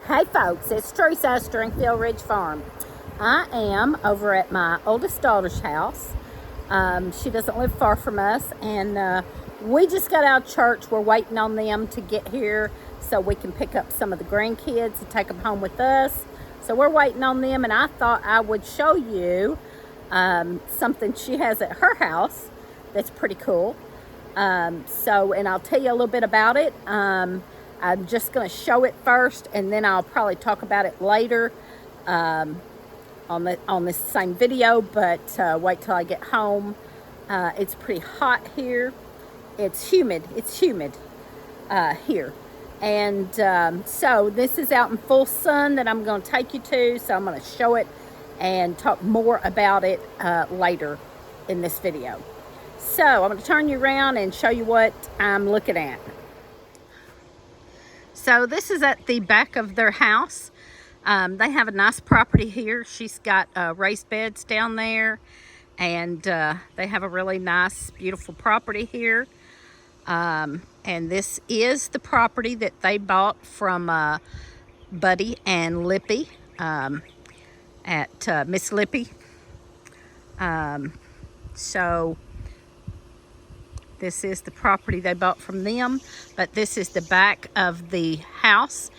Hey folks, it's Teresa at Stringfield Ridge Farm. I am over at my oldest daughter's house. She doesn't live far from us, and we just got out of church. We're waiting on them to get here so we can pick up some of the grandkids and take them home with us. So we're waiting on them, and I thought I would show you something she has at her house that's pretty cool. And I'll tell you a little bit about it. I'm just going to show it first, and then I'll probably talk about it later on this same video, but wait till I get home. It's pretty hot here. It's humid here. And so this is out in full sun that I'm going to take you to, so I'm going to show it and talk more about it later in this video. So I'm going to turn you around and show you what I'm looking at. So this is at the back of their house. They have a nice property here. She's got raised beds down there, and they have a really nice, beautiful property here. And this is the property that they bought from Buddy and Lippy at Miss Lippy. So this is the property they bought from them, but this is the back of the house.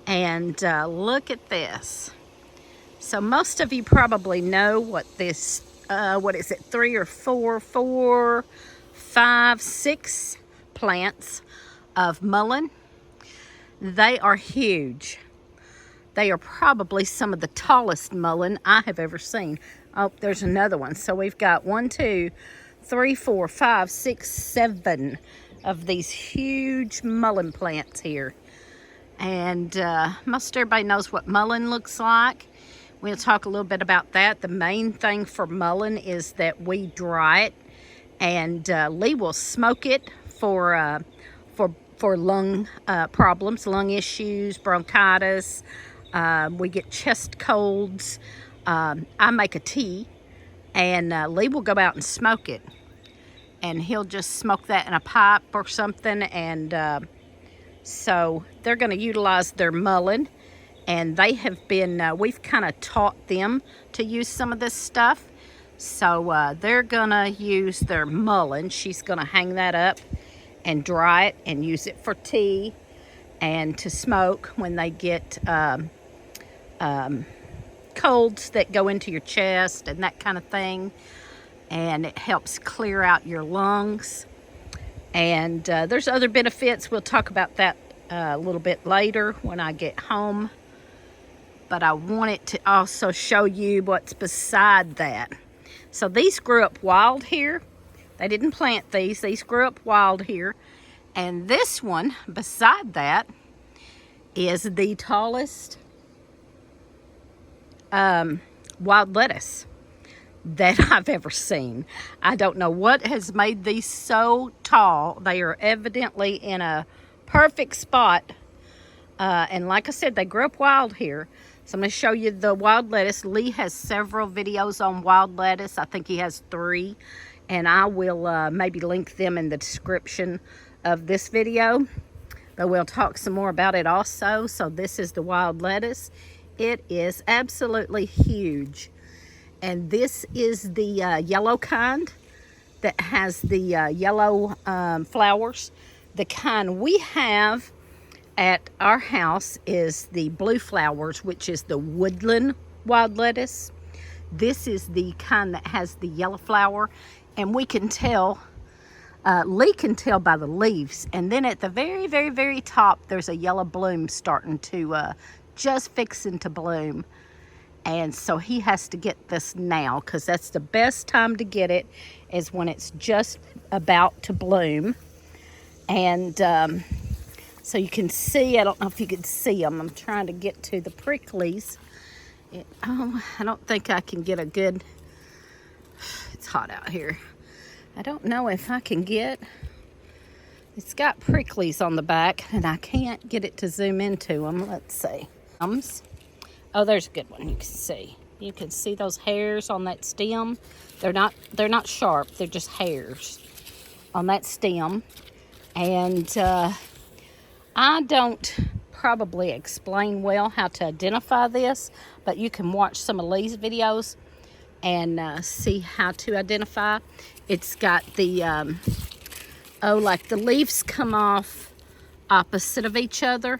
And look at this. So most of you probably know what this, what is it, 3 or 4, 5, 6 plants of mullein. They are huge. They are probably some of the tallest mullein I have ever seen. Oh, there's another one. So we've got 1, 2, 3, 4, 5, 6, 7 of these huge mullein plants here. And most everybody knows what mullein looks like. We'll talk a little bit about that. The main thing for mullein is that we dry it, and Lee will smoke it for lung problems, lung issues, bronchitis. We get chest colds. I make a tea, and Lee will go out and smoke it, and he'll just smoke that in a pipe or something. And so they're going to utilize their mullein, and they have been, we've kind of taught them to use some of this stuff. So they're going to use their mullein. She's going to hang that up and dry it and use it for tea and to smoke when they get colds that go into your chest and that kind of thing. And it helps clear out your lungs. And there's other benefits. We'll talk about that a little bit later when I get home. But I wanted to also show you what's beside that. So these grew up wild here. They didn't plant these. These grew up wild here. And this one beside that is the tallest wild lettuce that I've ever seen. I don't know what has made these so tall. They are evidently in a perfect spot. And like I said, they grew up wild here. So I'm going to show you the wild lettuce. Lee has several videos on wild lettuce. I think he has 3. And I will maybe link them in the description of this video. But we'll talk some more about it also. So this is the wild lettuce. It is absolutely huge. And this is the yellow kind that has the yellow flowers. The kind we have at our house is the blue flowers, which is the woodland wild lettuce. This is the kind that has the yellow flower. And we can tell, Lee can tell by the leaves. And then at the very, very, very top, there's a yellow bloom starting to, just fixing to bloom. And so he has to get this now, because that's the best time to get it, is when it's just about to bloom. And so you can see, I don't know if you can see them. I'm trying to get to the pricklies. I don't think I can get a good, it's hot out here. I don't know if I can get, it's got pricklies on the back, and I can't get it to zoom into them. Let's see. Oh, there's a good one. You can see. You can see those hairs on that stem. They're not sharp. They're just hairs on that stem. And I don't probably explain well how to identify this, but you can watch some of Lee's videos and see how to identify. It's got the, like the leaves come off opposite of each other.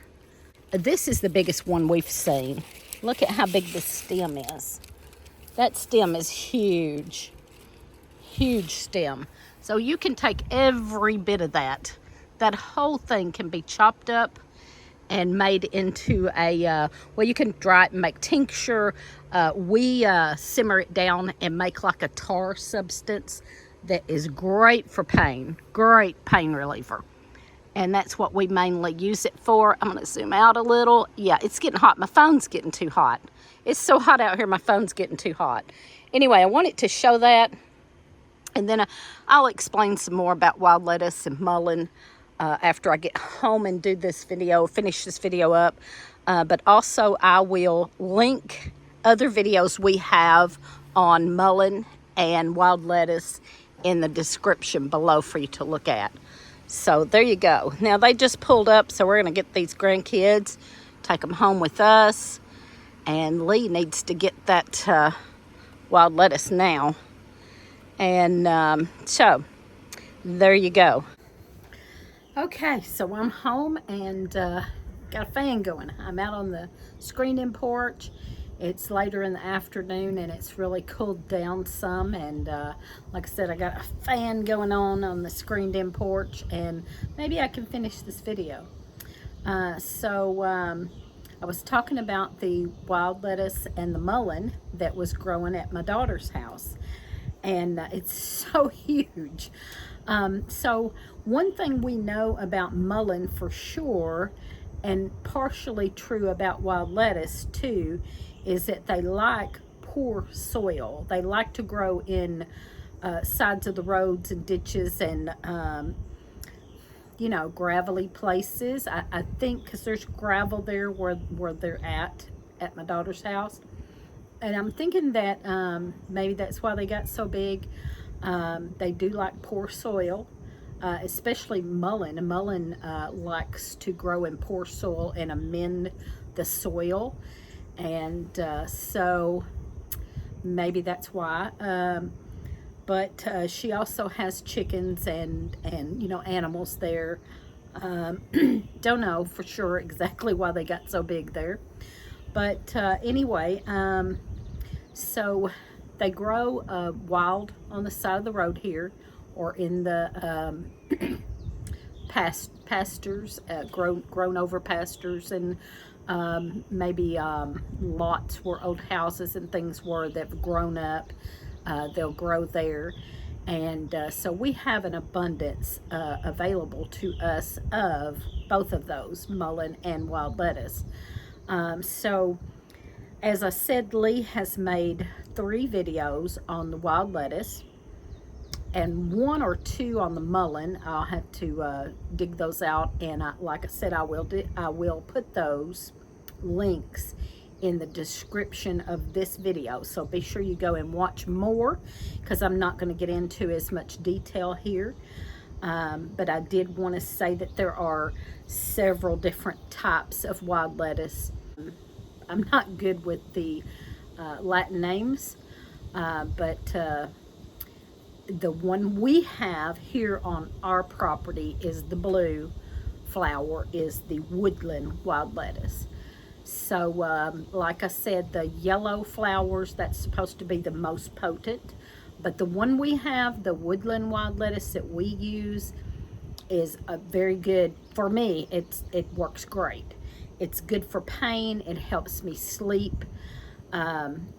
This is the biggest one we've seen. Look at how big the stem is. That stem is huge. Huge stem. So you can take every bit of that. That whole thing can be chopped up and made into a, well, you can dry it and make tincture. We simmer it down and make like a tar substance that is great for pain. Great pain reliever. And that's what we mainly use it for. I'm gonna zoom out a little. Yeah, it's getting hot. My phone's getting too hot. It's so hot out here, my phone's getting too hot. Anyway, I wanted to show that. And then I'll explain some more about wild lettuce and mullein after I get home and do this video, finish this video up. But also I will link other videos we have on mullein and wild lettuce in the description below for you to look at. So there you go. Now they just pulled up, so we're gonna get these grandkids, take them home with us. And Lee needs to get that wild lettuce now. And so there you go. Okay, so I'm home and got a fan going. I'm out on the screened-in porch. It's later in the afternoon and it's really cooled down some, and like I said, I got a fan going on the screened-in porch, and maybe I can finish this video. I was talking about the wild lettuce and the mullein that was growing at my daughter's house, and it's so huge. So one thing we know about mullein for sure, and partially true about wild lettuce too, is that they like poor soil. They like to grow in sides of the roads and ditches and you know, gravelly places. I think because there's gravel there where they're at my daughter's house, and I'm thinking that maybe that's why they got so big. They do like poor soil, especially mullein. And mullein likes to grow in poor soil and amend the soil. And so maybe that's why. But she also has chickens and you know, animals there. Don't know for sure exactly why they got so big there. But anyway, so they grow wild on the side of the road here, or in the pastures, grown over pastures, and maybe lots where old houses and things were that have grown up. They'll grow there, and so we have an abundance available to us of both of those, mullein and wild lettuce. So as I said, Lee has made 3 videos on the wild lettuce and 1 or 2 on the mullein. I'll have to dig those out, and like I said, I will put those links in the description of this video, so be sure you go and watch more, because I'm not going to get into as much detail here. But I did want to say that there are several different types of wild lettuce. I'm not good with the Latin names, but the one we have here on our property is the blue flower, is the woodland wild lettuce. So like I said, the yellow flowers, that's supposed to be the most potent, but the one we have, the woodland wild lettuce that we use, is a very good for me. It works great. It's good for pain. It helps me sleep.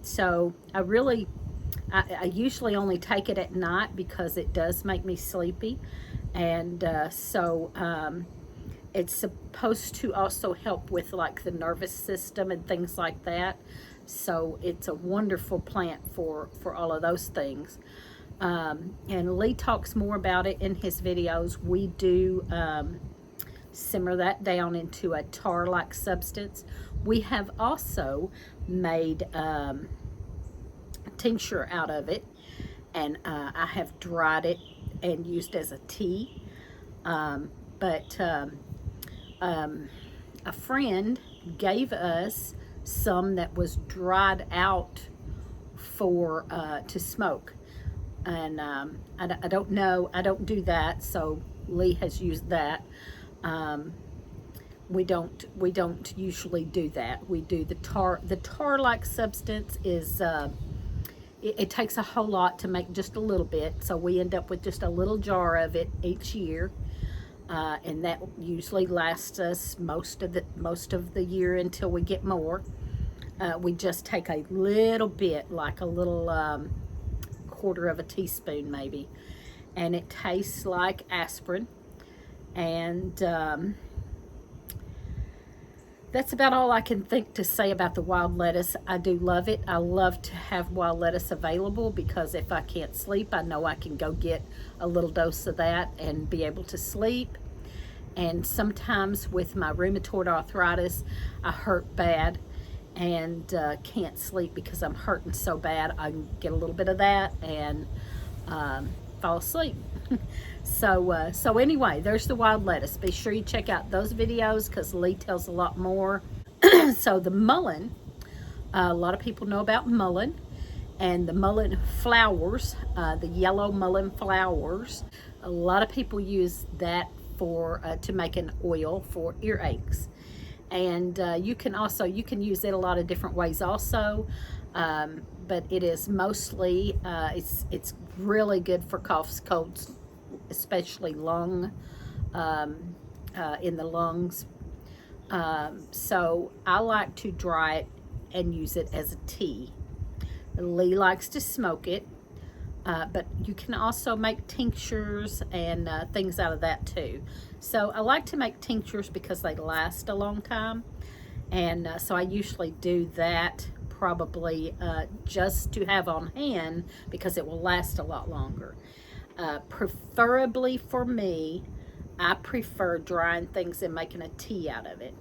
So I usually only take it at night because it does make me sleepy, and it's supposed to also help with like the nervous system and things like that. So it's a wonderful plant for all of those things. And Lee talks more about it in his videos. We do simmer that down into a tar-like substance. We have also made tincture out of it, and I have dried it and used as a tea. a friend gave us some that was dried out for to smoke, and I don't know. I don't do that, so Lee has used that. Um, we don't usually do that. We do the tar. The tar-like substance is it takes a whole lot to make just a little bit, so we end up with just a little jar of it each year, and that usually lasts us most of the year until we get more. We just take a little bit, like a little quarter of a teaspoon maybe, and it tastes like aspirin, and that's about all I can think to say about the wild lettuce. I do love it. I love to have wild lettuce available because if I can't sleep, I know I can go get a little dose of that and be able to sleep. And sometimes with my rheumatoid arthritis, I hurt bad and can't sleep because I'm hurting so bad. I can get a little bit of that and fall asleep. So anyway, there's the wild lettuce. Be sure you check out those videos because Lee tells a lot more. So the mullein, a lot of people know about mullein, and the mullein flowers, the yellow mullein flowers. A lot of people use that for to make an oil for earaches, and you can use it a lot of different ways also. But it is mostly it's really good for coughs, colds, especially lung in the lungs. So I like to dry it and use it as a tea. Lee likes to smoke it, but you can also make tinctures and things out of that too. So I like to make tinctures because they last a long time, and so I usually do that probably just to have on hand because it will last a lot longer. Preferably for me, I prefer drying things and making a tea out of it,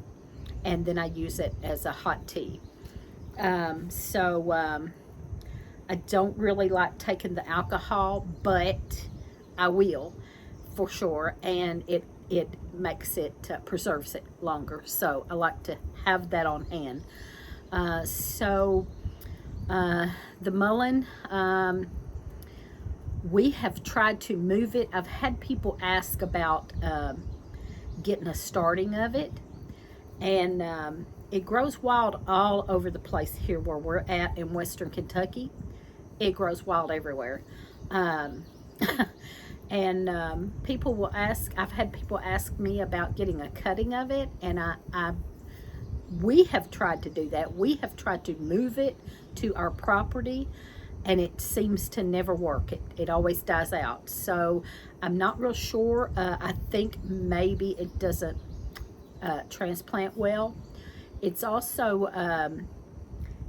and then I use it as a hot tea. I don't really like taking the alcohol, but I will for sure, and it makes it preserves it longer. So I like to have that on hand. The mullein, we have tried to move it. I've had people ask about getting a starting of it, and it grows wild all over the place here where we're at in Western Kentucky. It grows wild everywhere. And people will ask, I've had people ask me about getting a cutting of it, and we have tried to do that. We have tried to move it to our property, and it seems to never work. It always dies out. So I'm not real sure. I think maybe it doesn't transplant well. It's also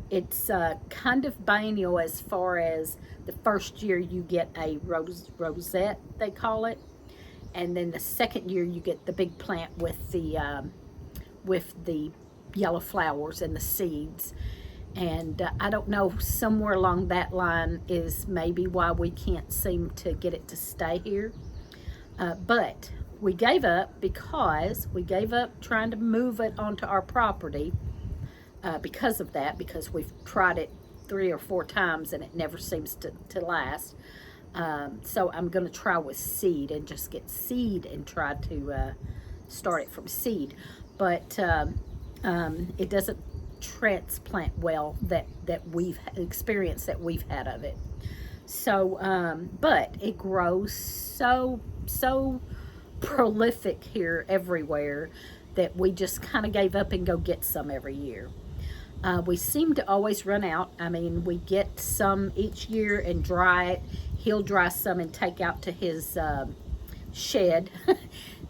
it's kind of biennial as far as the first year you get a rosette, they call it, and then the second year you get the big plant with the yellow flowers and the seeds. And I don't know, somewhere along that line is maybe why we can't seem to get it to stay here. But we gave up because we gave up trying to move it onto our property because of that, because we've tried it 3 or 4 times and it never seems to last. So I'm going to try with seed and just get seed and try to start it from seed. But it doesn't transplant well that we've experienced, that we've had of it. So but it grows so prolific here everywhere that we just kind of gave up and go get some every year. We seem to always run out. I mean, we get some each year and dry it. He'll dry some and take out to his shed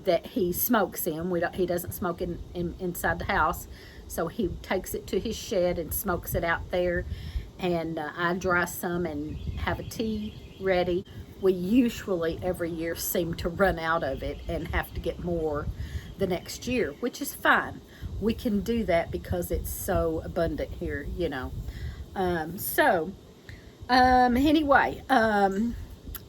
that he smokes in. He doesn't smoke inside the house, so he takes it to his shed and smokes it out there. And I dry some and have a tea ready. We usually every year seem to run out of it and have to get more the next year, which is fine. We can do that because it's so abundant here, you know. Anyway,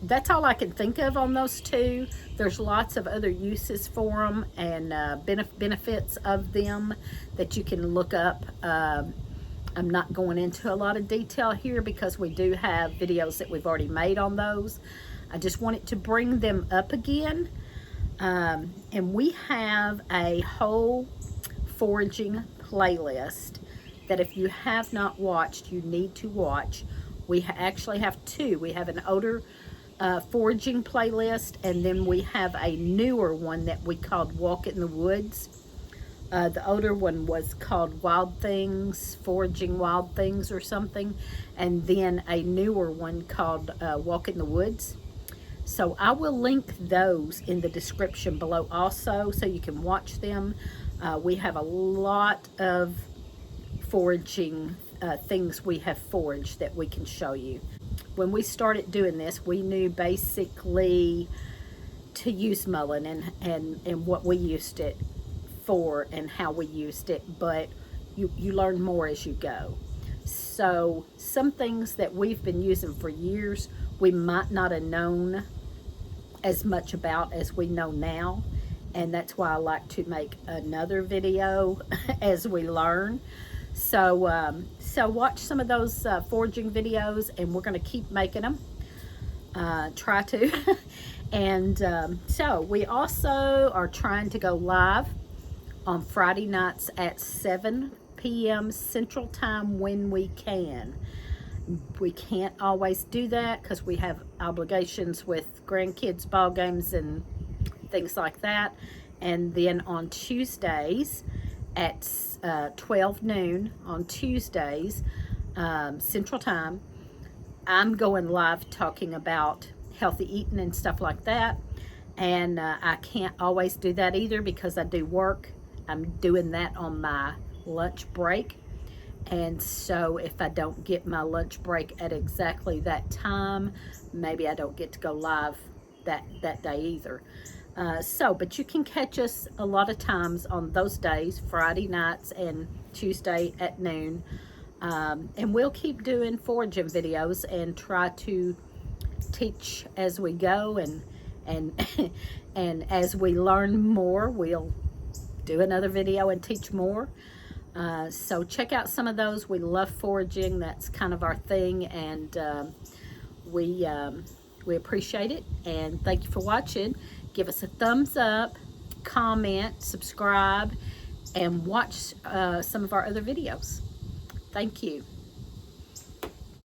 that's all I can think of on those two. There's lots of other uses for them and benefits of them that you can look up. I'm not going into a lot of detail here because we do have videos that we've already made on those. I just wanted to bring them up again. And we have a whole foraging playlist that if you have not watched, you need to watch. We actually have two. We have an older foraging playlist, and then we have a newer one that we called Walk in the Woods. The older one was called Wild Things, Foraging Wild Things or something, and then a newer one called Walk in the Woods. So I will link those in the description below also so you can watch them. We have a lot of foraging things we have foraged that we can show you. When we started doing this, we knew basically to use mullein and what we used it for and how we used it, but you learn more as you go. So some things that we've been using for years, we might not have known as much about as we know now, and that's why I like to make another video as we learn. So so watch some of those foraging videos, and we're going to keep making them. Try to. And so we also are trying to go live on Friday nights at 7 p.m. Central Time when we can. We can't always do that because we have obligations with grandkids' ball games and things like that. And then on Tuesdays at 12 noon on Tuesdays, Central Time, I'm going live talking about healthy eating and stuff like that. And I can't always do that either because I do work. I'm doing that on my lunch break. And so if I don't get my lunch break at exactly that time, maybe I don't get to go live that day either. But you can catch us a lot of times on those days, Friday nights and Tuesday at noon. And we'll keep doing foraging videos and try to teach as we go, and as we learn more, we'll do another video and teach more. So check out some of those. We love foraging. That's kind of our thing, and we appreciate it. And thank you for watching. Give us a thumbs up, comment, subscribe, and watch some of our other videos. Thank you.